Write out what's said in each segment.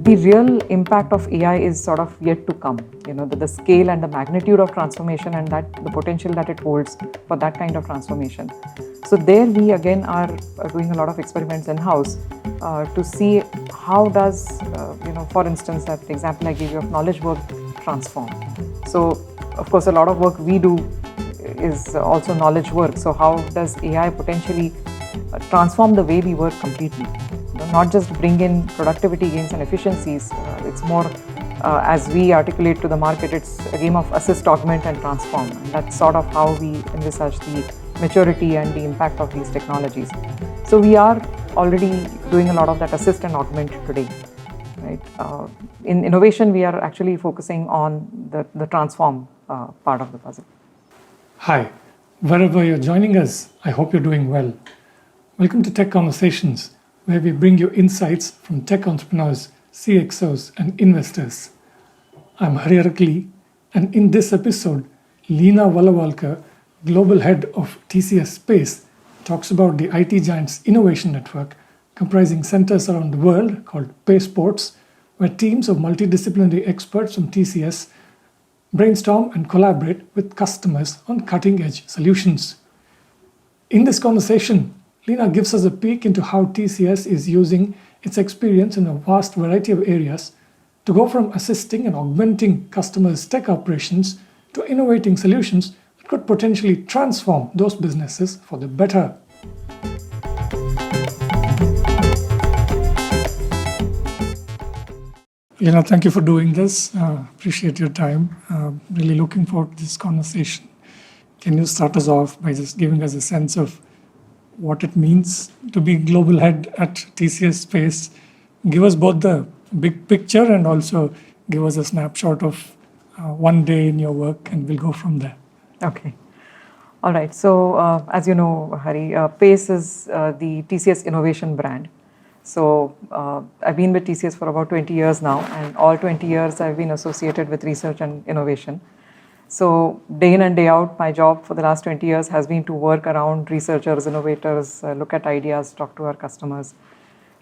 the real impact of AI is sort of yet to come. The scale and the magnitude of transformation and that the potential that it holds for that kind of transformation. So there we again are doing a lot of experiments in-house to see how does, for instance, that example I gave you of knowledge work transform. So of course a lot of work we do is also knowledge work. So how does AI potentially transform the way we work completely? Not just bring in productivity gains and efficiencies. It's more, as we articulate to the market, it's a game of assist, augment and transform. And that's sort of how we envisage the maturity and the impact of these technologies. So we are already doing a lot of that assist and augment today. Right? In innovation, we are actually focusing on the transform part of the puzzle. Hi, wherever you're joining us, I hope you're doing well. Welcome to Tech Conversations, where we bring you insights from tech entrepreneurs, CXOs, and investors. I'm Hari Arakali, and in this episode, Leena Walavalkar, Global Head of TCS Pace, talks about the IT giant's innovation network, comprising centers around the world called Pace Ports, where teams of multidisciplinary experts from TCS brainstorm and collaborate with customers on cutting-edge solutions. In this conversation, Leena gives us a peek into how TCS is using its experience in a vast variety of areas to go from assisting and augmenting customers' tech operations to innovating solutions that could potentially transform those businesses for the better. Leena, thank you for doing this. Appreciate your time. Really looking forward to this conversation. Can you start us off by just giving us a sense of what it means to be global head at TCS Pace? Give us both the big picture and also give us a snapshot of one day in your work, and we'll go from there. Okay. All right. So as you know, Hari, Pace is the TCS innovation brand. So I've been with TCS for about 20 years now, and all 20 years I've been associated with research and innovation. So day in and day out, my job for the last 20 years has been to work around researchers, innovators, look at ideas, talk to our customers.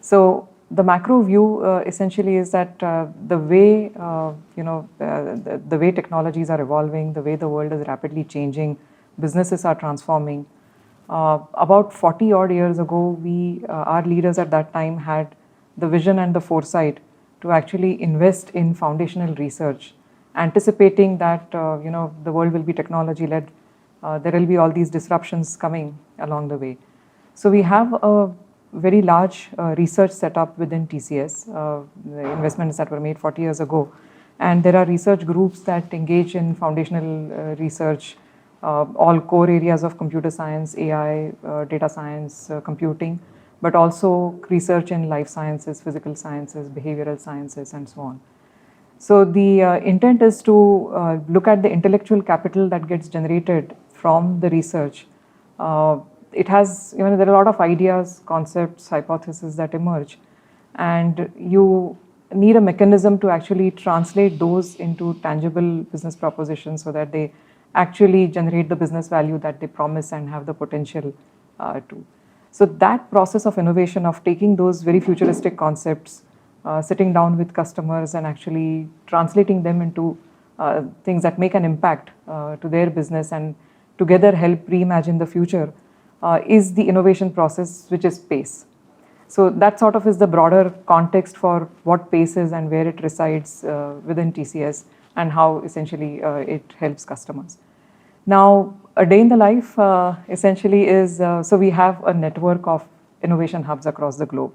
So the macro view essentially is that the way the way technologies are evolving, the way the world is rapidly changing, businesses are transforming. About 40 odd years ago, our leaders at that time had the vision and the foresight to actually invest in foundational research, anticipating that the world will be technology led. There will be all these disruptions coming along the way. So we have a very large research setup within TCS, the investments that were made 40 years ago. And there are research groups that engage in foundational research, all core areas of computer science, AI, data science, computing, but also research in life sciences, physical sciences, behavioral sciences, and so on. So the intent is to look at the intellectual capital that gets generated from the research. It has, there are a lot of ideas, concepts, hypotheses that emerge, and you need a mechanism to actually translate those into tangible business propositions so that they actually generate the business value that they promise and have the potential to. So that process of innovation, of taking those very futuristic concepts, sitting down with customers and actually translating them into things that make an impact to their business and together help reimagine the future, is the innovation process, which is PACE. So that sort of is the broader context for what PACE is and where it resides within TCS and how essentially it helps customers. Now, a day in the life essentially is, so we have a network of innovation hubs across the globe.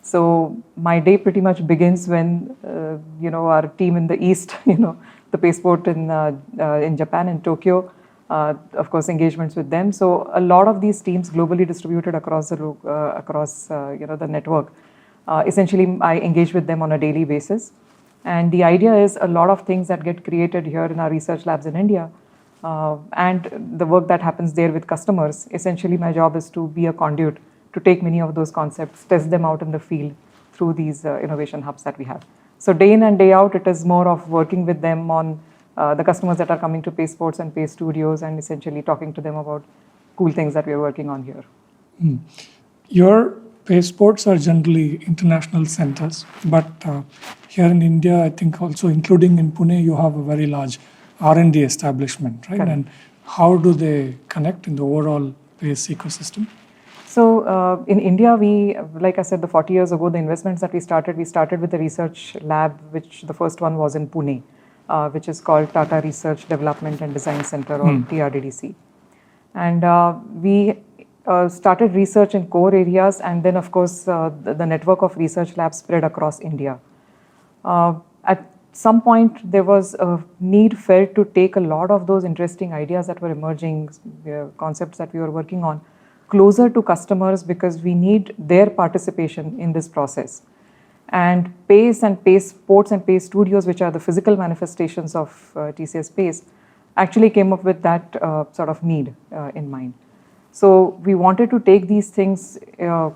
So my day pretty much begins when, our team in the East, the Pace Port in Japan, in Tokyo, of course, engagements with them. So a lot of these teams globally distributed across the network. Essentially, I engage with them on a daily basis. And the idea is a lot of things that get created here in our research labs in India and the work that happens there with customers. Essentially, my job is to be a conduit to take many of those concepts, test them out in the field through these innovation hubs that we have. So day in and day out, it is more of working with them on the customers that are coming to Pace Ports and Pace Studios and essentially talking to them about cool things that we're working on here. Your Pace Ports are generally international centers, but here in India, I think also including in Pune, you have a very large R&D establishment, right? Correct. And how do they connect in the overall Pace ecosystem? So in India, like I said, the 40 years ago, the investments that we started with a research lab, which the first one was in Pune, which is called Tata Research Development and Design Center, or TRDDC. And we started research in core areas, and then of course the network of research labs spread across India. At some point there was a need felt to take a lot of those interesting ideas that were emerging, concepts that we were working on, closer to customers, because we need their participation in this process. And PACE and PACE Ports and PACE Studios, which are the physical manifestations of TCS PACE, actually came up with that sort of need in mind. So we wanted to take these things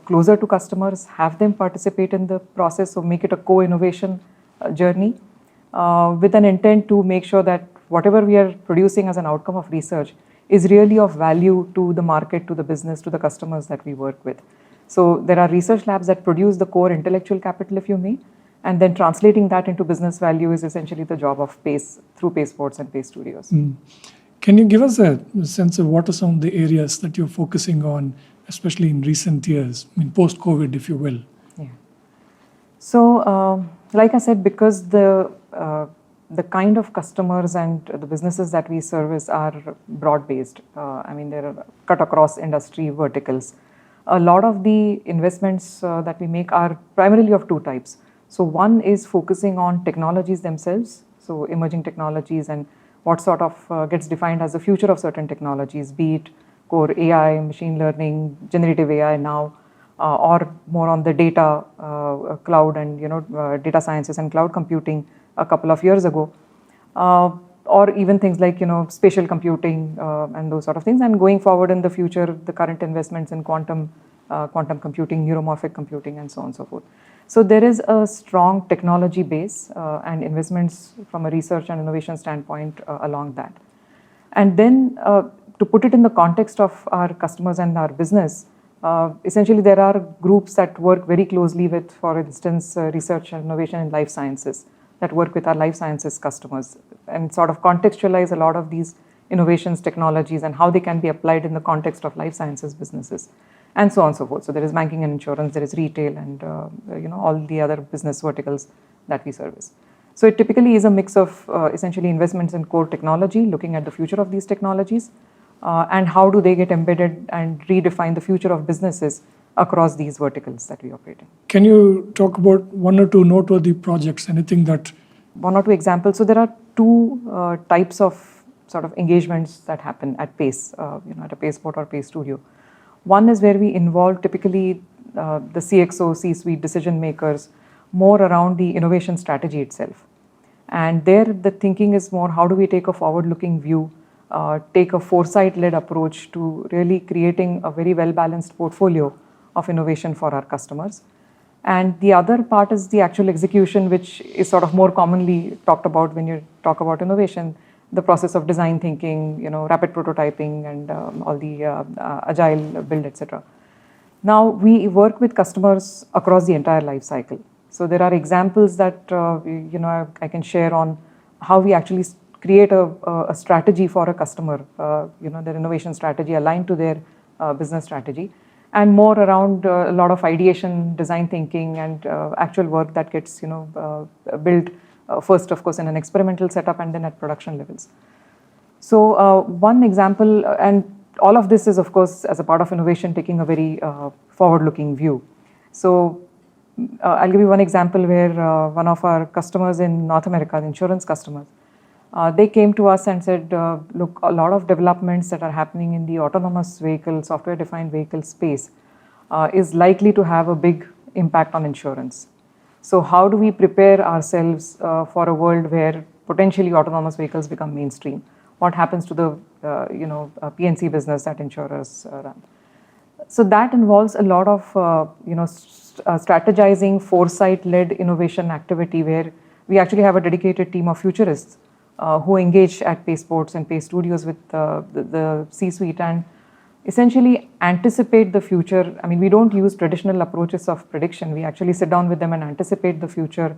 closer to customers, have them participate in the process, so make it a co-innovation journey with an intent to make sure that whatever we are producing as an outcome of research is really of value to the market, to the business, to the customers that we work with. So there are research labs that produce the core intellectual capital, if you may, and then translating that into business value is essentially the job of PACE through PACE Ports and PACE Studios. Can you give us a sense of what are some of the areas that you're focusing on, especially in recent years, I mean post-COVID, if you will? Yeah. So like I said, because the kind of customers and the businesses that we service are broad-based, I mean they're cut across industry verticals. A lot of the investments that we make are primarily of two types. So one is focusing on technologies themselves, so emerging technologies and what sort of gets defined as the future of certain technologies, be it core AI, machine learning, generative AI now, or more on the data, cloud and data sciences and cloud computing a couple of years ago, or even things like spatial computing and those sort of things. And going forward in the future, the current investments in quantum computing, neuromorphic computing, and so on and so forth. So there is a strong technology base and investments from a research and innovation standpoint along that. And then to put it in the context of our customers and our business, essentially there are groups that work very closely with, for instance, research and innovation in life sciences, that work with our life sciences customers and sort of contextualize a lot of these innovations, technologies, and how they can be applied in the context of life sciences businesses, and so on and so forth. So there is banking and insurance, there is retail, and all the other business verticals that we service. So it typically is a mix of essentially investments in core technology, looking at the future of these technologies, and how do they get embedded and redefine the future of businesses across these verticals that we operate in. Can you talk about one or two noteworthy projects, anything that... One or two examples. So there are two types of sort of engagements that happen at PACE, at a PACE Port or PACE Studio. One is where we involve typically the CXO, C-suite decision makers, more around the innovation strategy itself. And there the thinking is more, how do we take a forward-looking view, take a foresight-led approach to really creating a very well-balanced portfolio of innovation for our customers. And the other part is the actual execution, which is sort of more commonly talked about when you talk about innovation, the process of design thinking, rapid prototyping, and all the agile build, etc. Now, we work with customers across the entire life cycle. So there are examples that I can share on how we actually create a strategy for a customer, their innovation strategy aligned to their business strategy, and more around a lot of ideation, design thinking, and actual work that gets built first, of course, in an experimental setup and then at production levels. So one example, and all of this is, of course, as a part of innovation, taking a very forward-looking view. So I'll give you one example where one of our customers in North America, the insurance customers, they came to us and said, look, a lot of developments that are happening in the autonomous vehicle, software-defined vehicle space is likely to have a big impact on insurance. So how do we prepare ourselves for a world where potentially autonomous vehicles become mainstream? What happens to the P&C business that insurers run? So that involves a lot of strategizing, foresight-led innovation activity where we actually have a dedicated team of futurists who engage at PACE Ports and PACE Studios with the C-suite and essentially anticipate the future. I mean, we don't use traditional approaches of prediction. We actually sit down with them and anticipate the future,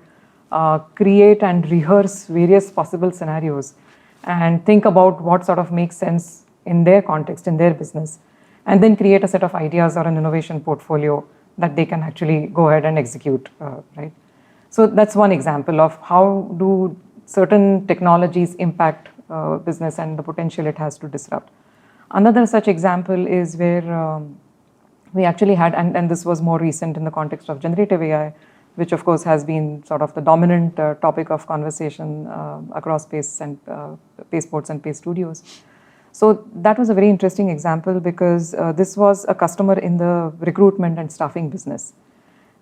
create and rehearse various possible scenarios, and think about what sort of makes sense in their context, in their business, and then create a set of ideas or an innovation portfolio that they can actually go ahead and execute, right? So that's one example of how do certain technologies impact business and the potential it has to disrupt. Another such example is where we actually had, and this was more recent in the context of generative AI, which of course has been sort of the dominant topic of conversation across Pace and Pace Ports and Pace Studios. So that was a very interesting example because this was a customer in the recruitment and staffing business.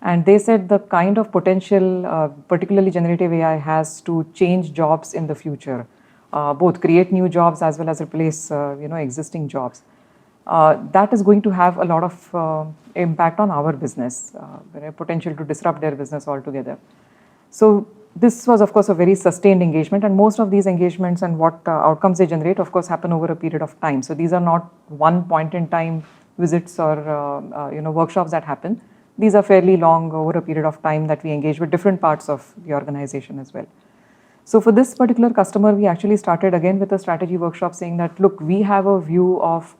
And they said the kind of potential, particularly generative AI, has to change jobs in the future, both create new jobs as well as replace existing jobs. That is going to have a lot of impact on our business, potential to disrupt their business altogether. So this was, of course, a very sustained engagement, and most of these engagements and what outcomes they generate, of course, happen over a period of time. So these are not one point in time visits or workshops that happen. These are fairly long over a period of time that we engage with different parts of the organization as well. So for this particular customer, we actually started again with a strategy workshop saying that, look, we have a view of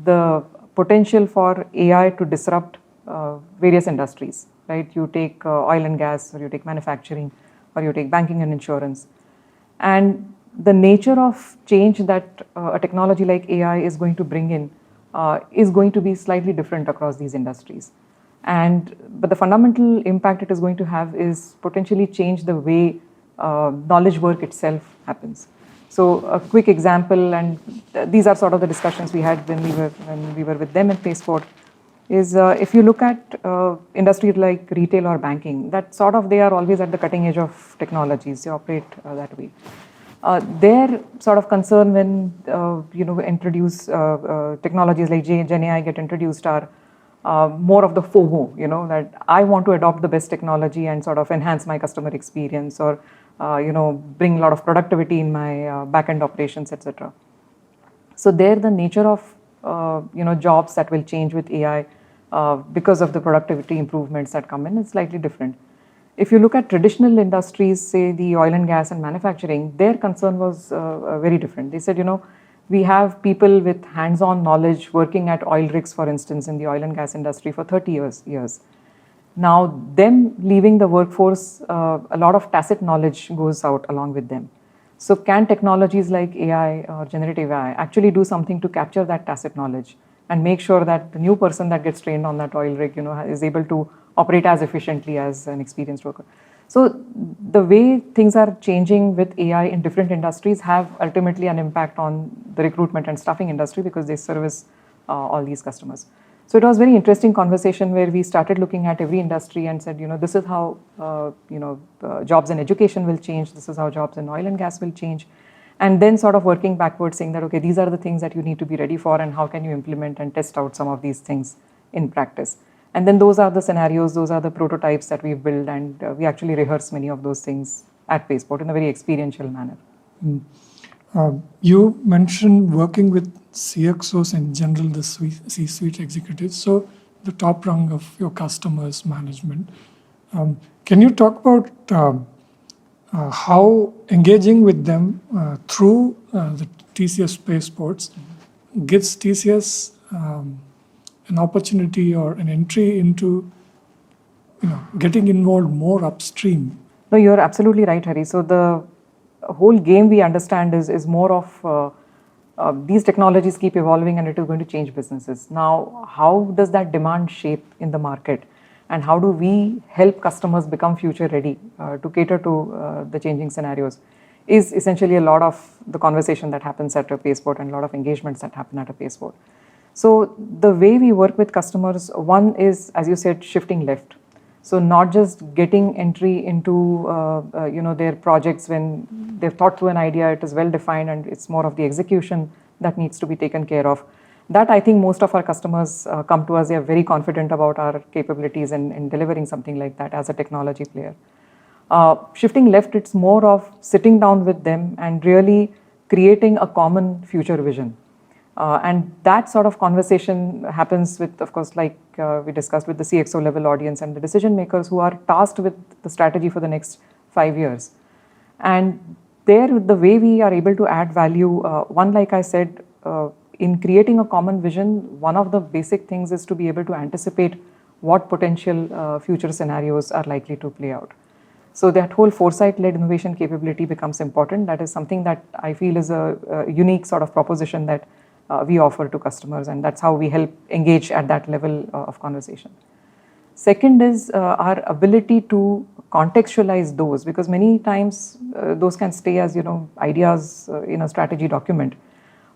the potential for AI to disrupt various industries, right? You take oil and gas, or you take manufacturing, or you take banking and insurance. And the nature of change that a technology like AI is going to bring in is going to be slightly different across these industries. But the fundamental impact it is going to have is potentially change the way knowledge work itself happens. So a quick example, and these are sort of the discussions we had when we were with them at Pace Ports, is if you look at industries like retail or banking, that sort of they are always at the cutting edge of technologies. They operate that way. Their sort of concern when introduce technologies like Gen AI get introduced are more of the FOMO, that I want to adopt the best technology and sort of enhance my customer experience, or bring a lot of productivity in my back-end operations, etc. So there, the nature of jobs that will change with AI because of the productivity improvements that come in is slightly different. If you look at traditional industries, say the oil and gas and manufacturing, their concern was very different. They said, we have people with hands-on knowledge working at oil rigs, for instance, in the oil and gas industry for 30 years. Now, them leaving the workforce, a lot of tacit knowledge goes out along with them. So can technologies like AI or generative AI actually do something to capture that tacit knowledge and make sure that the new person that gets trained on that oil rig, is able to operate as efficiently as an experienced worker? So the way things are changing with AI in different industries have ultimately an impact on the recruitment and staffing industry because they service all these customers. So it was a very interesting conversation where we started looking at every industry and said, this is how jobs in education will change. This is how jobs in oil and gas will change. And then sort of working backwards saying that, okay, these are the things that you need to be ready for and how can you implement and test out some of these things in practice. And then those are the scenarios, those are the prototypes that we've built, and we actually rehearse many of those things at Pace Ports in a very experiential manner. You mentioned working with CXOs in general, the C-suite executives, so the top rung of your customers' management. Can you talk about how engaging with them through the TCS Pace Ports gives TCS an opportunity or an entry into getting involved more upstream? No, you're absolutely right, Hari. So the whole game we understand is more of these technologies keep evolving and it is going to change businesses. Now, how does that demand shape in the market? And how do we help customers become future ready to cater to the changing scenarios is essentially a lot of the conversation that happens at a Pace Port and a lot of engagements that happen at a Pace Port. So the way we work with customers, one is, as you said, shifting left. So not just getting entry into their projects when they've thought through an idea, it is well defined and it's more of the execution that needs to be taken care of. That I think most of our customers come to us, they are very confident about our capabilities in delivering something like that as a technology player. Shifting left, it's more of sitting down with them and really creating a common future vision. And that sort of conversation happens with, of course, like we discussed, with the CXO level audience and the decision makers who are tasked with the strategy for the next 5 years. And there, the way we are able to add value, one, like I said, in creating a common vision, one of the basic things is to be able to anticipate what potential future scenarios are likely to play out. So that whole foresight-led innovation capability becomes important. That is something that I feel is a unique sort of proposition that we offer to customers, and that's how we help engage at that level of conversation. Second is our ability to contextualize those, because many times those can stay as ideas in a strategy document,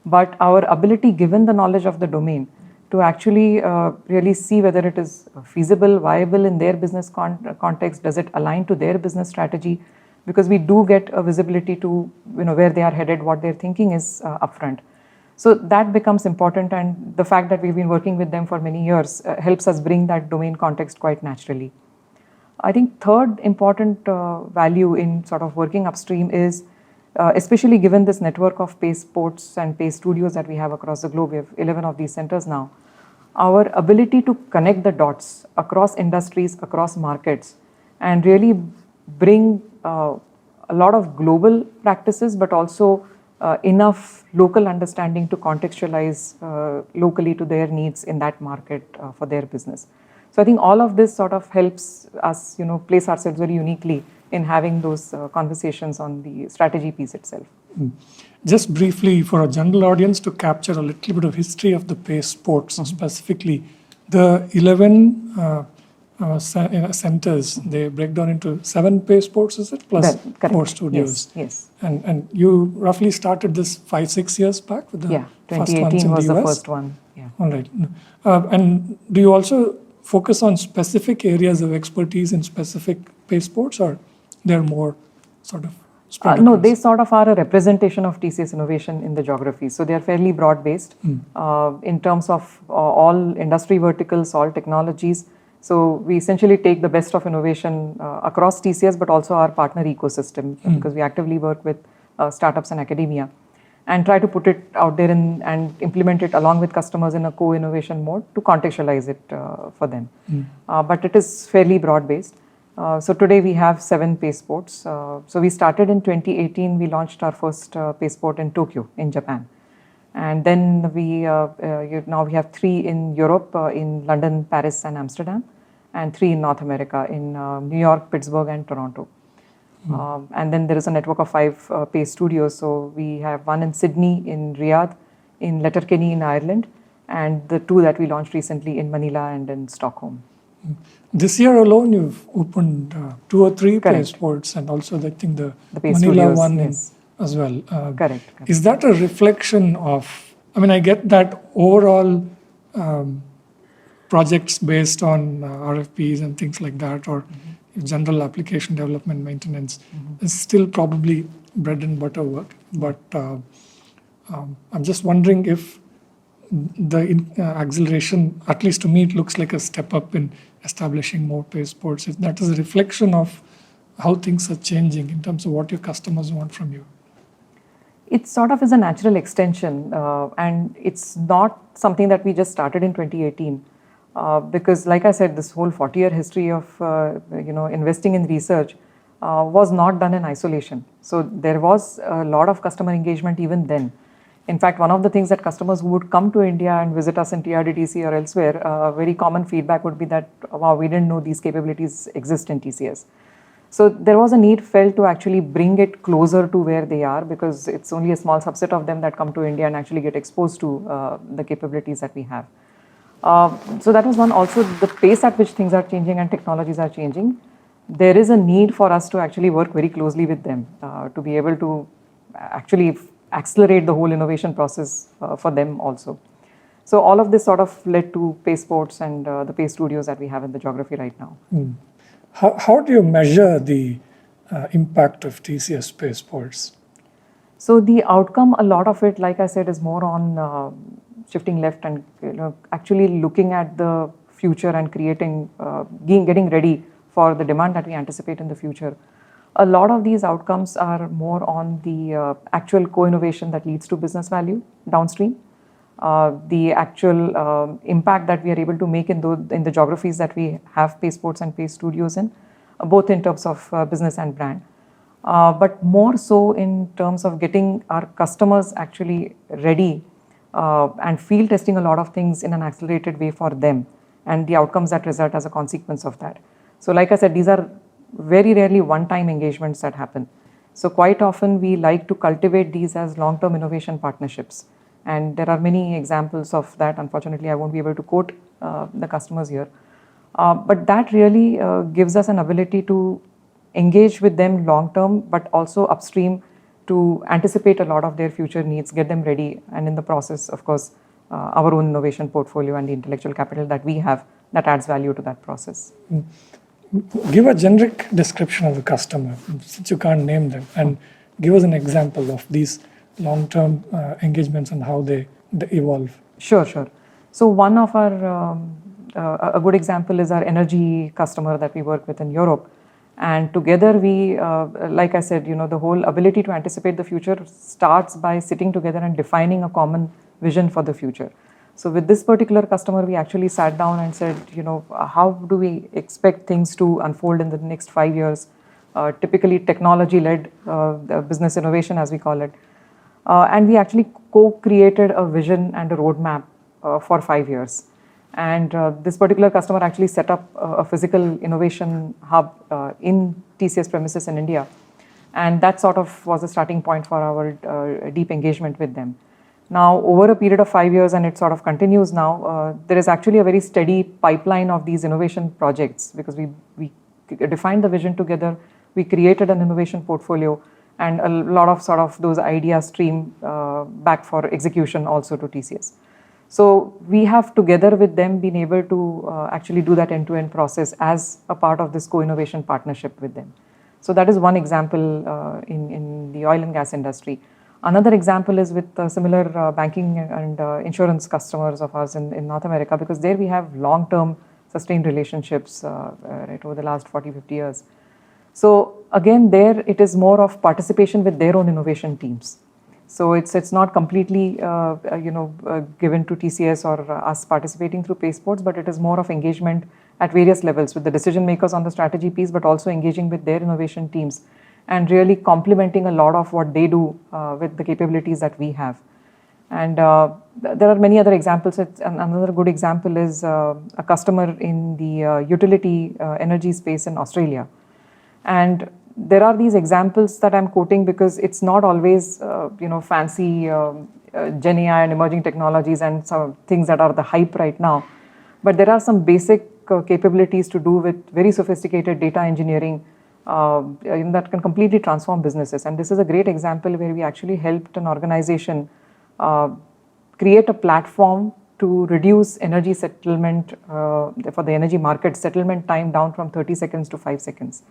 but our ability, given the knowledge of the domain, to actually really see whether it is feasible, viable in their business context, does it align to their business strategy, because we do get a visibility to where they are headed, what their thinking is upfront. So that becomes important, and the fact that we've been working with them for many years helps us bring that domain context quite naturally. I think third important value in sort of working upstream is, especially given this network of Pace Ports and Pace Studios that we have across the globe, we have 11 of these centers now, our ability to connect the dots across industries, across markets, and really bring a lot of global practices, but also enough local understanding to contextualize locally to their needs in that market for their business. So I think all of this sort of helps us, place ourselves very uniquely in having those conversations on the strategy piece itself. Just briefly, for a general audience, to capture a little bit of history of the Pace Ports, specifically, the 11 centers, they break down into 7 Pace Ports, is it? Plus 4 studios. Yes. And you roughly started this 5-6 years back with the first ones in the US? 2018 was the first one. Yeah. All right. And do you also focus on specific areas of expertise in specific Pace Ports, or they're more sort of spread No, across? they sort of are a representation of TCS innovation in the geography. So they are fairly broad-based in terms of all industry verticals, all technologies. So we essentially take the best of innovation across TCS, but also our partner ecosystem, because we actively work with startups and academia, and try to put it out there and implement it along with customers in a co-innovation mode to contextualize it for them. But it is fairly broad-based. So today we have 7 Pace Ports. So we started in 2018, we launched our first Pace Port in Tokyo, in Japan. And then now we have 3 in Europe, in London, Paris, and Amsterdam, and 3 in North America, in New York, Pittsburgh, and Toronto. And then there is a network of 5 Pace Studios. So we have 1 in Sydney, in Riyadh, in Letterkenny in Ireland, and the 2 that we launched recently in Manila and in Stockholm. This year alone, you've opened 2 or 3 Correct. Pace Ports, and also I think the Pace Manila Studios, one yes. as well. Correct. Is that a reflection of, I get that overall projects based on RFPs and things like that, or general application development maintenance is still probably bread and butter work. But I'm just wondering if the acceleration, at least to me, it looks like a step up in establishing more Pace Ports. If that is a reflection of how things are changing in terms of what your customers want from you. It sort of is a natural extension, and it's not something that we just started in 2018. Because like I said, this whole 40-year history of investing in research was not done in isolation. So there was a lot of customer engagement even then. In fact, one of the things that customers who would come to India and visit us in TRDTC or elsewhere, very common feedback would be that, wow, we didn't know these capabilities exist in TCS. So there was a need felt to actually bring it closer to where they are, because it's only a small subset of them that come to India and actually get exposed to the capabilities that we have. So that was one. Also, the pace at which things are changing and technologies are changing, there is a need for us to actually work very closely with them to be able to actually accelerate the whole innovation process for them also. So all of this sort of led to Pace Ports and the Pace Studios that we have in the geography right now. How do you measure the impact of TCS Pace Ports? So the outcome, a lot of it, like I said, is more on shifting left and actually looking at the future and creating, getting ready for the demand that we anticipate in the future. A lot of these outcomes are more on the actual co-innovation that leads to business value downstream. the actual impact that we are able to make in the geographies that we have Pace Ports and Pace Studios in, both in terms of business and brand. But more so in terms of getting our customers actually ready and field testing a lot of things in an accelerated way for them and the outcomes that result as a consequence of that. So like I said, these are very rarely one-time engagements that happen. So quite often we like to cultivate these as long-term innovation partnerships. And there are many examples of that. Unfortunately, I won't be able to quote the customers here. But that really gives us an ability to engage with them long-term, but also upstream to anticipate a lot of their future needs, get them ready, and in the process, of course, our own innovation portfolio and the intellectual capital that we have that adds value to that process. Give a generic description of the customer, since you can't name them, and give us an example of these long-term engagements and how they evolve. Sure. So one of our, a good example is our energy customer that we work with in Europe. And together we, like I said, the whole ability to anticipate the future starts by sitting together and defining a common vision for the future. So with this particular customer, we actually sat down and said, how do we expect things to unfold in the next 5 years? Typically technology-led business innovation, as we call it. And we actually co-created a vision and a roadmap for 5 years. And this particular customer actually set up a physical innovation hub in TCS premises in India. And that sort of was a starting point for our deep engagement with them. Now, over a period of 5 years, and it sort of continues now, there is actually a very steady pipeline of these innovation projects because we defined the vision together, we created an innovation portfolio, and a lot of sort of those ideas stream back for execution also to TCS. So we have together with them been able to actually do that end-to-end process as a part of this co-innovation partnership with them. So that is one example in the oil and gas industry. Another example is with similar banking and insurance customers of ours in North America, because there we have long-term sustained relationships right over the last 40, 50 years. So again, there it is more of participation with their own innovation teams. So it's not completely given to TCS or us participating through Pace Ports, but it is more of engagement at various levels with the decision makers on the strategy piece, but also engaging with their innovation teams and really complementing a lot of what they do with the capabilities that we have. And there are many other examples. Another good example is a customer in the utility energy space in Australia. And there are these examples that I'm quoting because it's not always, fancy Gen AI and emerging technologies and some things that are the hype right now. But there are some basic capabilities to do with very sophisticated data engineering that can completely transform businesses. And this is a great example where we actually helped an organization create a platform to reduce energy settlement for the energy market settlement time down from 30 seconds to 5 seconds.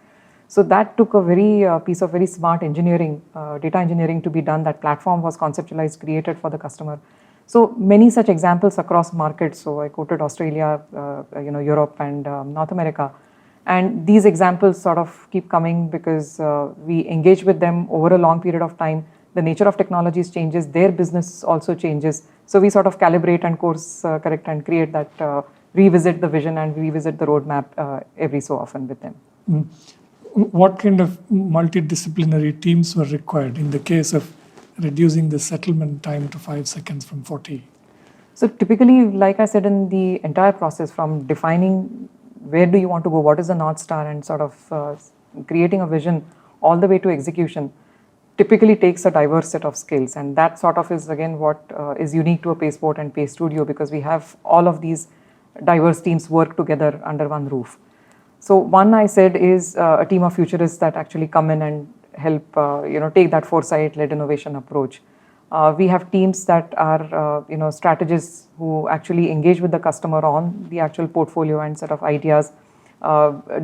So that took a piece of very smart engineering, data engineering to be done. That platform was conceptualized, created for the customer. So many such examples across markets. So I quoted Australia, Europe and North America. And these examples sort of keep coming because we engage with them over a long period of time. The nature of technologies changes, their business also changes. So we sort of calibrate and course correct and create that, revisit the vision and revisit the roadmap every so often with them. What kind of multidisciplinary teams were required in the case of reducing the settlement time to 5 seconds from 40? So typically, like I said, in the entire process from defining where do you want to go, what is the North Star, and sort of creating a vision all the way to execution typically takes a diverse set of skills. And that sort of is again what is unique to a Pace Port and Pace Studio, because we have all of these diverse teams work together under one roof. So one I said is a team of futurists that actually come in and help take that foresight-led innovation approach. We have teams that are strategists who actually engage with the customer on the actual portfolio and set of ideas,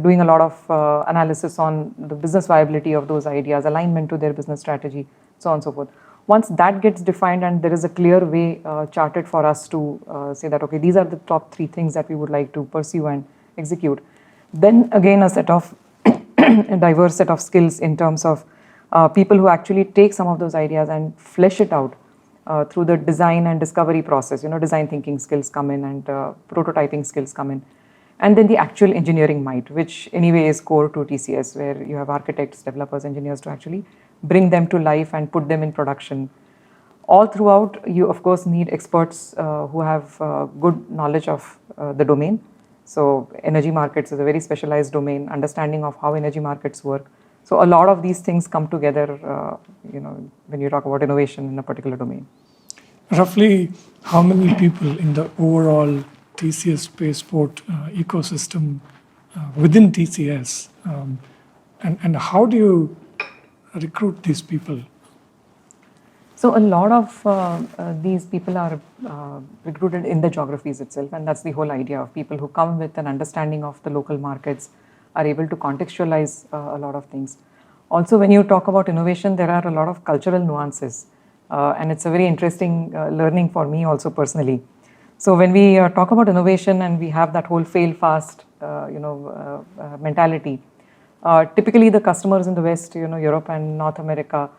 doing a lot of analysis on the business viability of those ideas, alignment to their business strategy, so on and so forth. Once that gets defined and there is a clear way charted for us to say that, okay, these are the top 3 things that we would like to pursue and execute, then again a set of a diverse set of skills in terms of people who actually take some of those ideas and flesh it out through the design and discovery process. Design thinking skills come in and prototyping skills come in. And then the actual engineering might, which anyway is core to TCS, where you have architects, developers, engineers to actually bring them to life and put them in production. All throughout, you of course need experts who have good knowledge of the domain. So energy markets is a very specialized domain, understanding of how energy markets work. So a lot of these things come together, when you talk about innovation in a particular domain. Roughly, how many people in the overall TCS Pace Port ecosystem within TCS, and how do you recruit these people? So a lot of these people are recruited in the geographies itself, and that's the whole idea of people who come with an understanding of the local markets, are able to contextualize a lot of things. Also, when you talk about innovation, there are a lot of cultural nuances, and it's a very interesting learning for me also personally. So when we talk about innovation and we have that whole fail fast, mentality, typically the customers in the West, Europe and North America,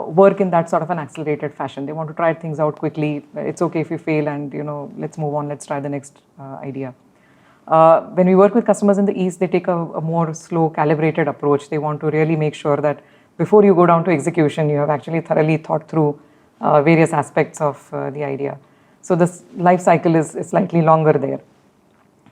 work in that sort of an accelerated fashion. They want to try things out quickly. It's okay if we fail, and let's move on. Let's try the next idea. When we work with customers in the East, they take a more slow, calibrated approach. They want to really make sure that before you go down to execution, you have actually thoroughly thought through various aspects of the idea. So this life cycle is slightly longer there.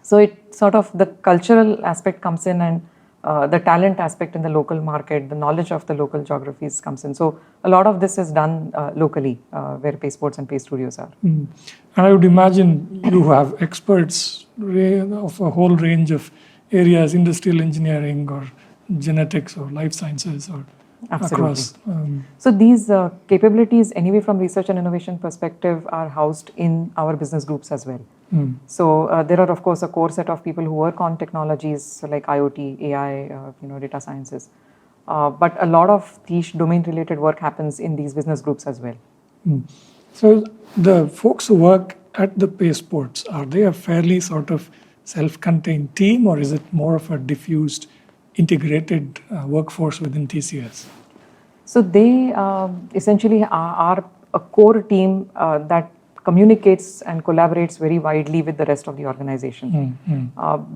So it sort of, the cultural aspect comes in, and the talent aspect in the local market, the knowledge of the local geographies comes in. So a lot of this is done locally, where Pace Ports and Pace Studios are. And I would imagine you have experts of a whole range of areas, industrial engineering or genetics or life sciences or Absolutely. across. So these capabilities, anyway, from research and innovation perspective, are housed in our business groups as well. So there are, of course, a core set of people who work on technologies like IoT, AI, data sciences. But a lot of niche domain-related work happens in these business groups as well. So the folks who work at the Pace Ports, are they a fairly sort of self-contained team, or is it more of a diffused, integrated workforce within TCS? So they essentially are a core team that communicates and collaborates very widely with the rest of the organization.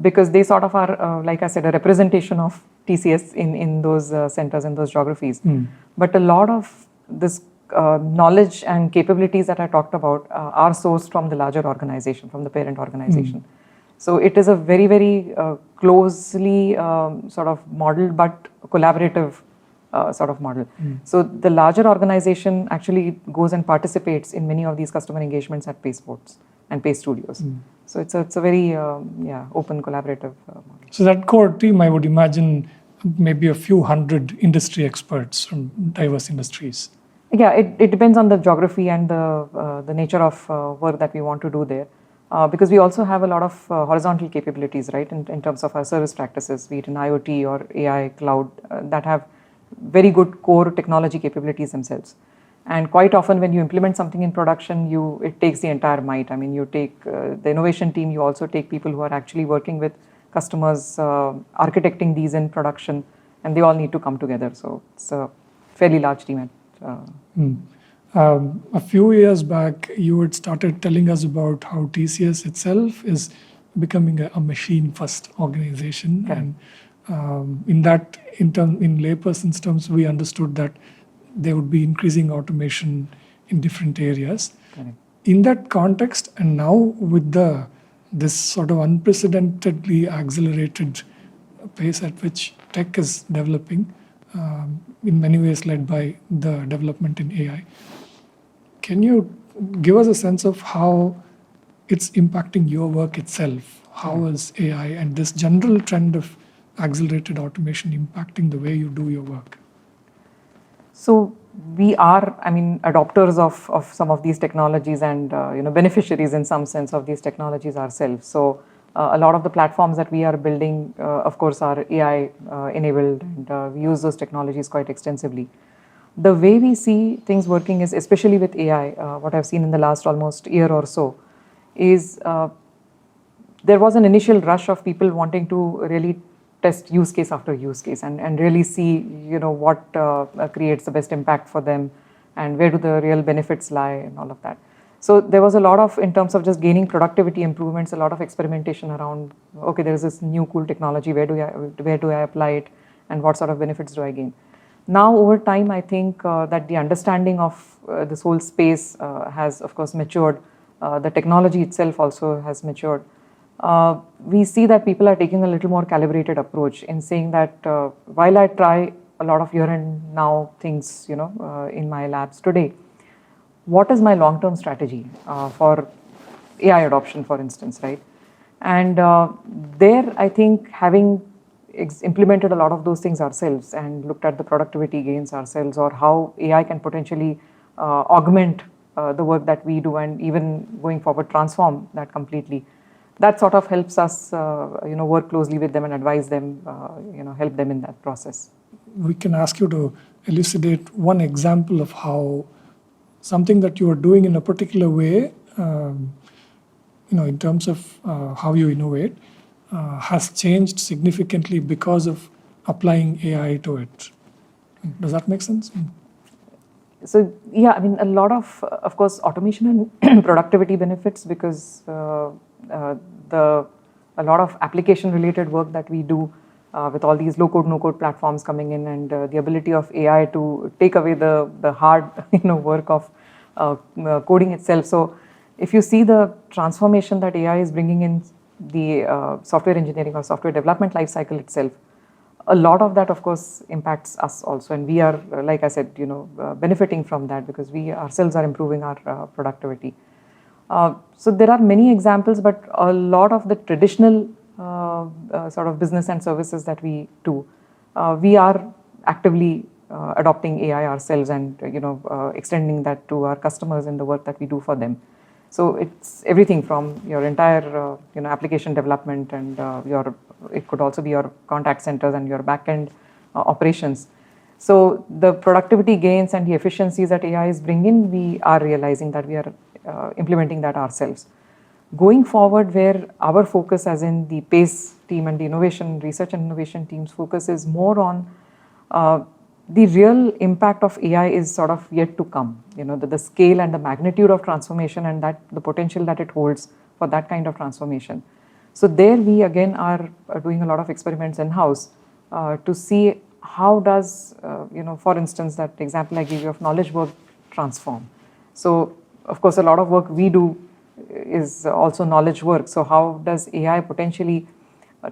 Because they sort of are, like I said, a representation of TCS in those centers and those geographies. But a lot of this knowledge and capabilities that I talked about are sourced from the larger organization, from the parent organization. So it is a very, very closely sort of modeled but collaborative sort of model. So the larger organization actually goes and participates in many of these customer engagements at Pace Ports and Pace Studios. So it's a very open collaborative model. So that core team, I would imagine, maybe a few hundred industry experts from diverse industries. Yeah, it depends on the geography and the nature of work that we want to do there. Because we also have a lot of horizontal capabilities, right, in terms of our service practices, be it in IoT or AI, cloud, that have very good core technology capabilities themselves. And quite often when you implement something in production, it takes the entire might. I mean, you take the innovation team, you also take people who are actually working with customers, architecting these in production, and they all need to come together. So it's a fairly large team. A few years back, you had started telling us about how TCS itself is becoming a machine-first organization. Okay. And in layperson's terms, we understood that there would be increasing automation in different areas. Correct. In that context, and now with this sort of unprecedentedly accelerated pace at which tech is developing, in many ways led by the development in AI, can you give us a sense of how it's impacting your work itself? How is AI and this general trend of accelerated automation impacting the way you do your work? So we are, adopters of some of these technologies and beneficiaries in some sense of these technologies ourselves. So a lot of the platforms that we are building, of course, are AI enabled, and we use those technologies quite extensively. The way we see things working is, especially with AI, what I've seen in the last almost year or so, is there was an initial rush of people wanting to really test use case after use case and really see what creates the best impact for them, and where do the real benefits lie and all of that. So there was a lot of, in terms of just gaining productivity improvements, a lot of experimentation around, okay, there is this new cool technology, where do I apply it, and what sort of benefits do I gain? Now over time, I think that the understanding of this whole space has of course matured. The technology itself also has matured. We see that people are taking a little more calibrated approach in saying that while I try a lot of here and now things, in my labs today, what is my long-term strategy for AI adoption, for instance, right? And there, I think, having implemented a lot of those things ourselves and looked at the productivity gains ourselves, or how AI can potentially augment the work that we do, and even going forward transform that completely. That sort of helps us, work closely with them and advise them, help them in that process. We can ask you to elucidate one example of how something that you are doing in a particular way, in terms of how you innovate, has changed significantly because of applying AI to it. Does that make sense? So yeah, I mean, a lot of course, automation and productivity benefits, because a lot of application-related work that we do with all these low-code, no-code platforms coming in, and the ability of AI to take away the hard, work of coding itself. So if you see the transformation that AI is bringing in the software engineering or software development lifecycle itself, a lot of that, of course, impacts us also, and we are, like I said, benefiting from that, because we ourselves are improving our productivity. So there are many examples, but a lot of the traditional sort of business and services that we do, we are actively adopting AI ourselves, and extending that to our customers in the work that we do for them. So it's everything from your entire application development, and it could also be your contact centers and your back-end operations. So the productivity gains and the efficiencies that AI is bringing, we are realizing that we are implementing that ourselves. Going forward, where our focus, as in the PACE team and the innovation, research and innovation team's focus, is more on the real impact of AI is sort of yet to come. The scale and the magnitude of transformation, and that the potential that it holds for that kind of transformation. So there we again are doing a lot of experiments in-house to see how does, for instance, that example I gave you of knowledge work transform. So of course, a lot of work we do is also knowledge work. So how does AI potentially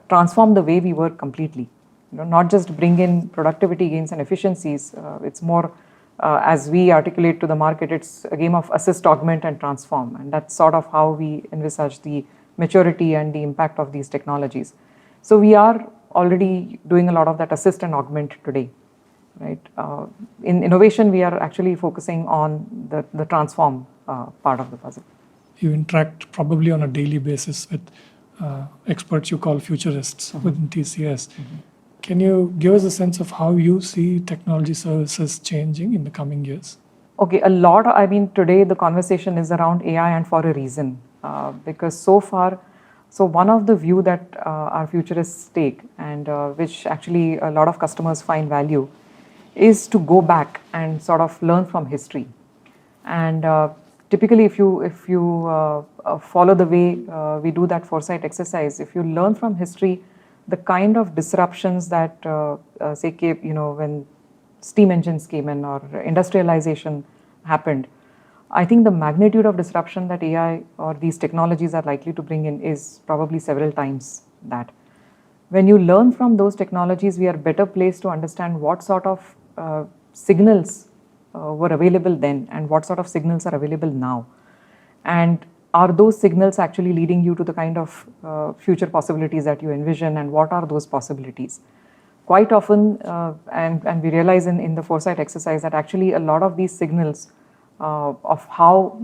transform the way we work completely? Not just bring in productivity gains and efficiencies. It's more, as we articulate to the market, it's a game of assist, augment, and transform. And that's sort of how we envisage the maturity and the impact of these technologies. So we are already doing a lot of that assist and augment today, right? In innovation, we are actually focusing on the transform part of the puzzle. You interact probably on a daily basis with experts you call futurists within TCS. Can you give us a sense of how you see technology services changing in the coming years? Okay, today the conversation is around AI, and for a reason. Because so one of the view that our futurists take, and which actually a lot of customers find value, is to go back and sort of learn from history. And typically, if you follow the way we do that foresight exercise, if you learn from history, the kind of disruptions that when steam engines came in or industrialization happened, I think the magnitude of disruption that AI or these technologies are likely to bring in is probably several times that. When you learn from those technologies, we are better placed to understand what sort of signals were available then, and what sort of signals are available now. And are those signals actually leading you to the kind of future possibilities that you envision, and what are those possibilities? Quite often, and we realize in the foresight exercise that actually a lot of these signals of how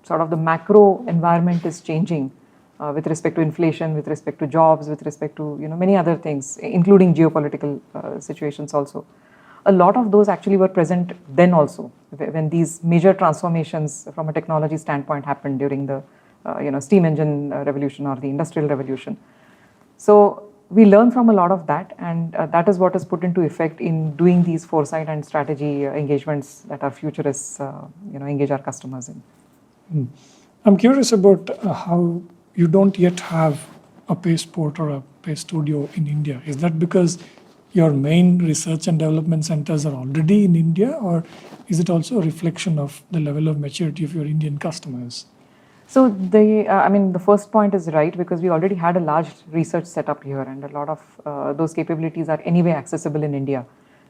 sort of the macro environment is changing with respect to inflation, with respect to jobs, with respect to many other things, including geopolitical situations also. A lot of those actually were present then also, when these major transformations from a technology standpoint happened during the steam engine revolution or the industrial revolution. So we learn from a lot of that, and that is what is put into effect in doing these foresight and strategy engagements that our futurists engage our customers in. I'm curious about how you don't yet have a Pace Port or a Pace Studio in India. Is that because your main research and development centers are already in India, or is it also a reflection of the level of maturity of your Indian customers? So the first point is right, because we already had a large research setup here, and a lot of those capabilities are anyway accessible in India.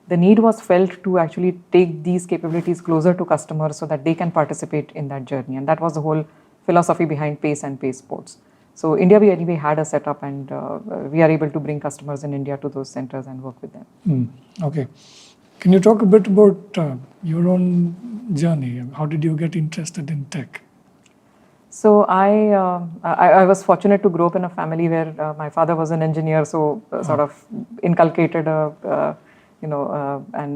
The need was felt to actually take these capabilities closer to customers so that they can participate in that journey, and that was the whole philosophy behind Pace and Pace Ports. So India, we anyway had a setup, and we are able to bring customers in India to those centers and work with them. Okay. Can you talk a bit about your own journey? How did you get interested in tech? So I was fortunate to grow up in a family where my father was an engineer, so sort of inculcated an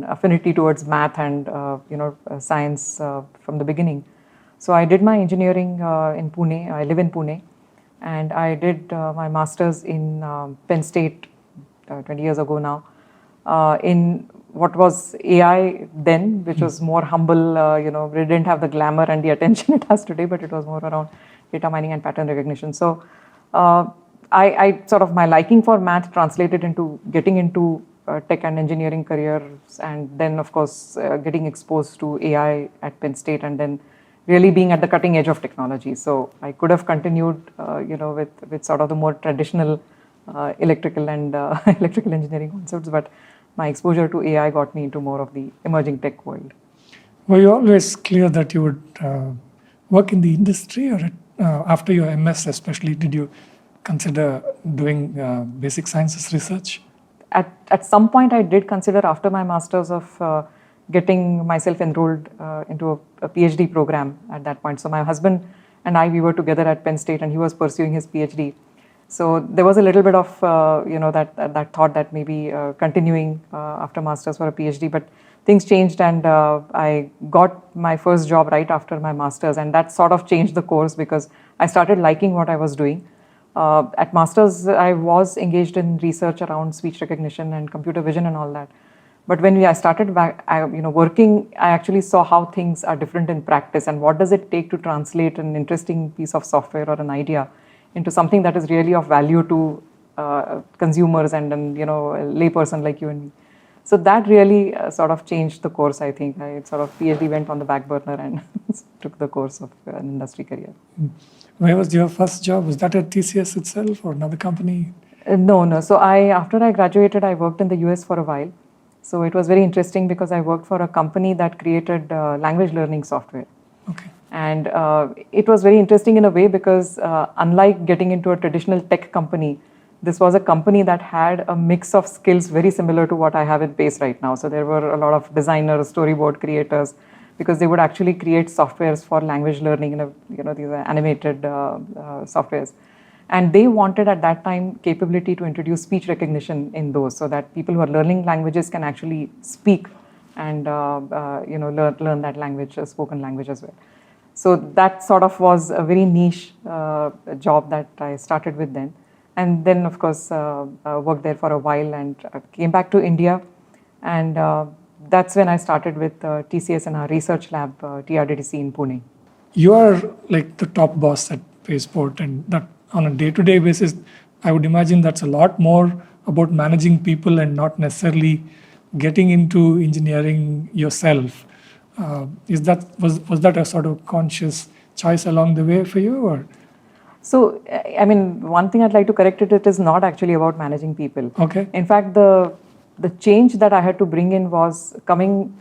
affinity towards math and science from the beginning. So I did my engineering in Pune. I live in Pune, and I did my master's in Penn State 20 years ago now, in what was AI then, which was more humble. We didn't have the glamour and the attention it has today, but it was more around data mining and pattern recognition. So I sort of, my liking for math translated into getting into tech and engineering careers, and then of course getting exposed to AI at Penn State, and then really being at the cutting edge of technology. So I could have continued with sort of the more traditional electrical and electrical engineering concepts, but my exposure to AI got me into more of the emerging tech world. Were you always clear that you would work in the industry, or after your MS especially, did you consider doing basic sciences research? At some point I did consider, after my master's, of getting myself enrolled into a PhD program at that point. So my husband and I, we were together at Penn State, and he was pursuing his PhD. So there was a little bit of that thought that maybe continuing after masters for a PhD, but things changed, and I got my first job right after my masters, and that sort of changed the course because I started liking what I was doing. At masters, I was engaged in research around speech recognition and computer vision and all that. But when I started working, I actually saw how things are different in practice, and what does it take to translate an interesting piece of software or an idea into something that is really of value to consumers and a layperson like you and me. So that really sort of changed the course, I think. I sort of PhD went on the back burner and took the course of an industry career. Where was your first job? Was that at TCS itself or another company? No. So after I graduated, I worked in the US for a while. So it was very interesting because I worked for a company that created language learning software. Okay. And it was very interesting in a way because unlike getting into a traditional tech company, this was a company that had a mix of skills very similar to what I have in Pace right now. So there were a lot of designers, storyboard creators, because they would actually create softwares for language learning, these are animated softwares. And they wanted at that time capability to introduce speech recognition in those, so that people who are learning languages can actually speak and learn that language, spoken language as well. So that sort of was a very niche job that I started with then. And then, of course, worked there for a while and came back to India. And that's when I started with TCS and our research lab, TRDTC in Pune. You are like the top boss at Pace Port, and that on a day-to-day basis, I would imagine that's a lot more about managing people and not necessarily getting into engineering yourself. Was that a sort of conscious choice along the way for you, or? So, I mean, one thing I'd like to correct it is not actually about managing people. Okay. In fact, the change that I had to bring in was coming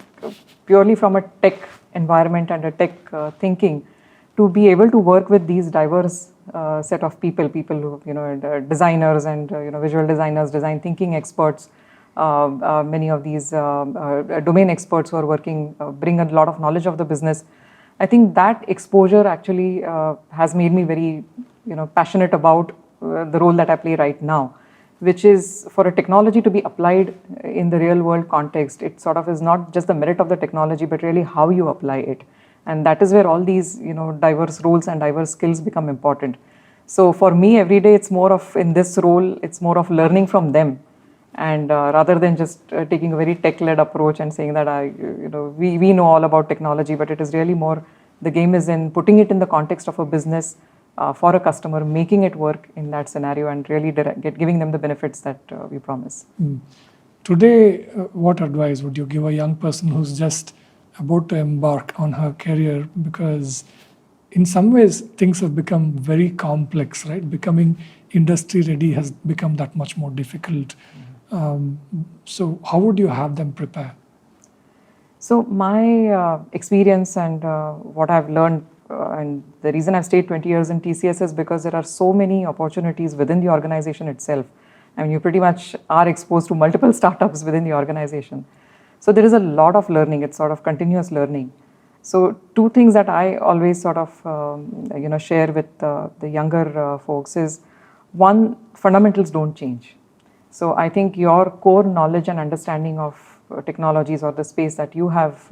purely from a tech environment and a tech thinking, to be able to work with these diverse set of people who, designers and visual designers, design thinking experts, many of these domain experts who are working, bring a lot of knowledge of the business. I think that exposure actually has made me very, passionate about the role that I play right now, which is for a technology to be applied in the real world context. It sort of is not just the merit of the technology, but really how you apply it. And that is where all these, diverse roles and diverse skills become important. So for me, every day it's more of, in this role, it's more of learning from them, and rather than just taking a very tech-led approach and saying that we know all about technology, but it is really more, the game is in putting it in the context of a business for a customer, making it work in that scenario, and really giving them the benefits that we promise. Today, what advice would you give a young person who's just about to embark on her career? Because in some ways, things have become very complex, right? Becoming industry ready has become that much more difficult. So how would you have them prepare? So my experience and what I've learned, and the reason I've stayed 20 years in TCS is because there are so many opportunities within the organization itself. I mean, you pretty much are exposed to multiple startups within the organization. So there is a lot of learning. It's sort of continuous learning. So two things that I always sort of share with the younger folks is, one, fundamentals don't change. So I think your core knowledge and understanding of technologies or the space that you have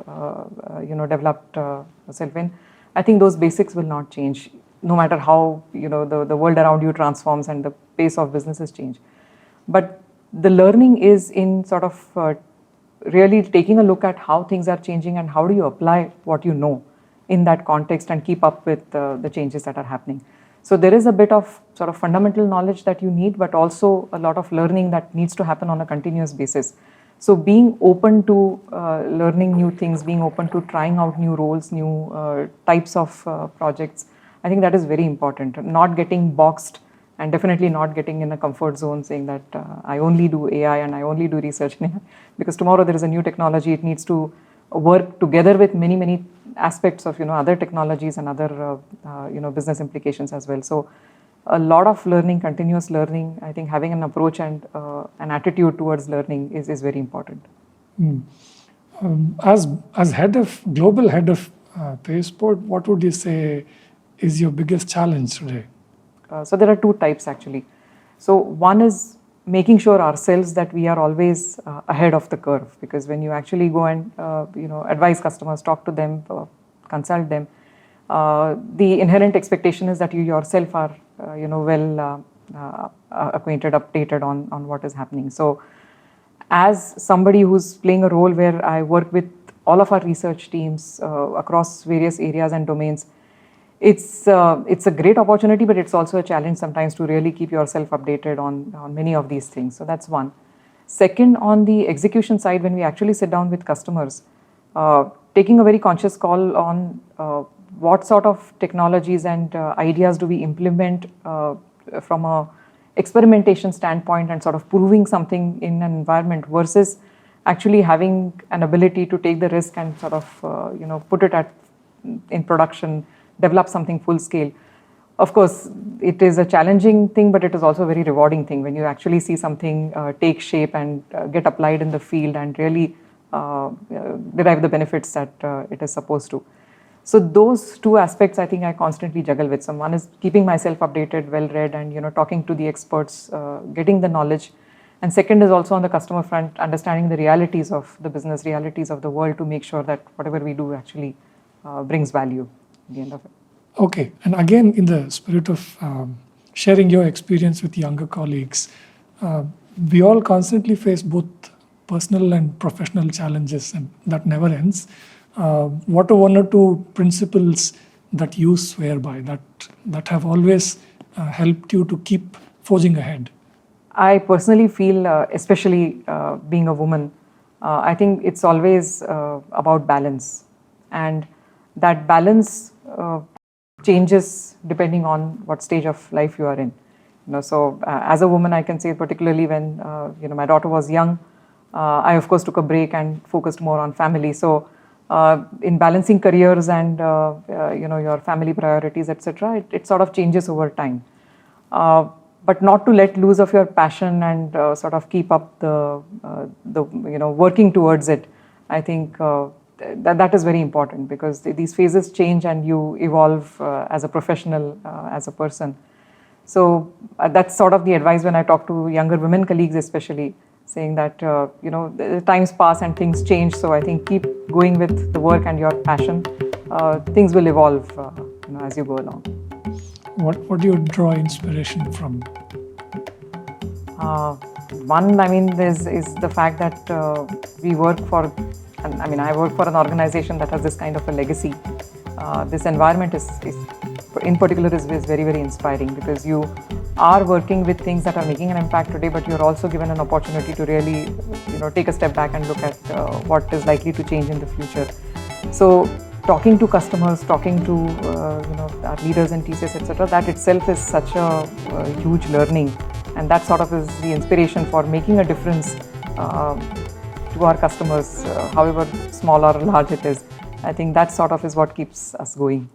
developed yourself in, I think those basics will not change, no matter how the world around you transforms and the pace of businesses change. But the learning is in sort of really taking a look at how things are changing and how do you apply what you know in that context and keep up with the changes that are happening. So there is a bit of sort of fundamental knowledge that you need, but also a lot of learning that needs to happen on a continuous basis. So being open to learning new things, being open to trying out new roles, new types of projects, I think that is very important. Not getting boxed, and definitely not getting in a comfort zone saying that I only do AI and I only do research in AI. Because tomorrow there is a new technology, it needs to work together with many, many aspects of other technologies and other business implications as well. So a lot of learning, continuous learning. I think having an approach and an attitude towards learning is very important. As global head of Pace Port, what would you say is your biggest challenge today? So there are two types actually. So one is making sure ourselves that we are always ahead of the curve, because when you actually go and advise customers, talk to them, consult them, the inherent expectation is that you yourself are well acquainted, updated on what is happening. So as somebody who's playing a role where I work with all of our research teams across various areas and domains, it's a great opportunity, but it's also a challenge sometimes to really keep yourself updated on many of these things. So that's one. Second, on the execution side, when we actually sit down with customers, taking a very conscious call on what sort of technologies and ideas do we implement from a experimentation standpoint and sort of proving something in an environment versus actually having an ability to take the risk and sort of put it in production, develop something full scale. Of course, it is a challenging thing, but it is also a very rewarding thing when you actually see something take shape and get applied in the field and really derive the benefits that it is supposed to. So those two aspects I think I constantly juggle with. So one is keeping myself updated, well-read, and talking to the experts, getting the knowledge. And second is also on the customer front, understanding the realities of the business, realities of the world, to make sure that whatever we do actually brings value at the end of it. Okay, and again, in the spirit of sharing your experience with younger colleagues, we all constantly face both personal and professional challenges, and that never ends. What are one or two principles that you swear by that have always helped you to keep forging ahead? I personally feel, especially being a woman, I think it's always about balance, and that balance changes depending on what stage of life you are in. So as a woman, I can say particularly when my daughter was young, I of course took a break and focused more on family. So in balancing careers and your family priorities, etc., it sort of changes over time. But not to let loose of your passion and sort of keep up the working towards it. I think that is very important, because these phases change and you evolve as a professional, as a person. So that's sort of the advice when I talk to younger women colleagues, especially, saying that the times pass and things change. So I think keep going with the work and your passion. Things will evolve as you go along. What do you draw inspiration from? One, I mean, is the fact that we work for, I mean, I work for an organization that has this kind of a legacy. This environment is in particular, is very, very inspiring, because you are working with things that are making an impact today, but you're also given an opportunity to really, take a step back and look at what is likely to change in the future. So, talking to customers, talking to our leaders in TCS, etc., that itself is such a huge learning, and that sort of is the inspiration for making a difference to our customers, however small or large it is. I think that sort of is what keeps us going.